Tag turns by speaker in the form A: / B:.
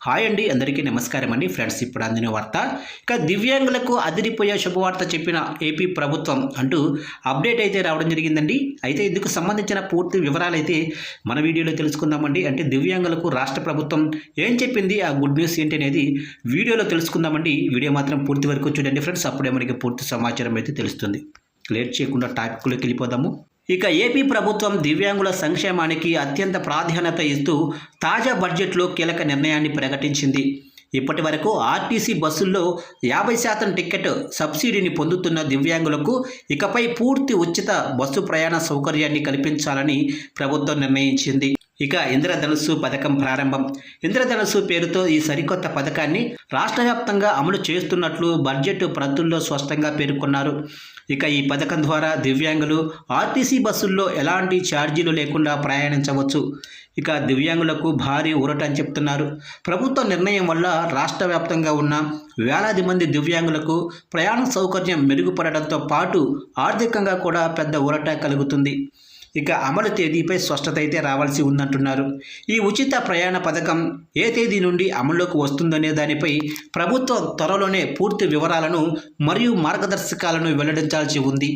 A: Hi అండి, అందరికీ నమస్కారం అండి. ఫ్రెండ్స్, ఇప్పుడు అందిన వార్త. ఇక దివ్యాంగులకు అదిరిపోయే శుభవార్త చెప్పిన ఏపీ ప్రభుత్వం అంటూ అప్డేట్ అయితే రావడం జరిగిందండి. అయితే ఇందుకు సంబంధించిన పూర్తి వివరాలు అయితే మన వీడియోలో తెలుసుకుందామండి. అంటే దివ్యాంగులకు రాష్ట్ర ప్రభుత్వం ఏం చెప్పింది, ఆ గుడ్ న్యూస్ ఏంటి అనేది వీడియోలో తెలుసుకుందామండి. వీడియో మాత్రం పూర్తి వరకు చూడండి ఫ్రెండ్స్, అప్పుడే మనకి పూర్తి సమాచారం అయితే తెలుస్తుంది. లేట్ చేయకుండా టాపిక్లోకి వెళ్ళిపోదాము. ఇక ఏపీ ప్రభుత్వం దివ్యాంగుల సంక్షేమానికి అత్యంత ప్రాధాన్యత ఇస్తూ తాజా బడ్జెట్లో కీలక నిర్ణయాన్ని ప్రకటించింది. ఇప్పటి వరకు ఆర్టీసీ బస్సుల్లో 50% టికెట్ సబ్సిడీని పొందుతున్న దివ్యాంగులకు ఇకపై పూర్తి ఉచిత బస్సు ప్రయాణ సౌకర్యాన్ని కల్పించాలని ప్రభుత్వం నిర్ణయించింది. ఇక ఇంద్రధనుస్సు పథకం ప్రారంభం. ఇంద్రధనుస్సు పేరుతో ఈ సరికొత్త పథకాన్ని రాష్ట్ర వ్యాప్తంగా అమలు చేస్తున్నట్లు బడ్జెట్ ప్రతుల్లో స్పష్టంగా పేర్కొన్నారు. ఇక ఈ పథకం ద్వారా దివ్యాంగులు ఆర్టీసీ బస్సుల్లో ఎలాంటి ఛార్జీలు లేకుండా ప్రయాణించవచ్చు. ఇక దివ్యాంగులకు భారీ ఊరట అని చెప్తున్నారు. ప్రభుత్వ నిర్ణయం వల్ల రాష్ట్ర వ్యాప్తంగా ఉన్న వేలాది మంది దివ్యాంగులకు ప్రయాణ సౌకర్యం మెరుగుపడడంతో పాటు ఆర్థికంగా కూడా పెద్ద ఊరట కలుగుతుంది. ఇక అమలు తేదీపై స్పష్టత అయితే రావాల్సి ఉందంటున్నారు. ఈ ఉచిత ప్రయాణ పథకం ఏ తేదీ నుండి అమల్లోకి వస్తుందనే దానిపై ప్రభుత్వం త్వరలోనే పూర్తి వివరాలను మరియు మార్గదర్శకాలను వెల్లడించాల్సి ఉంది.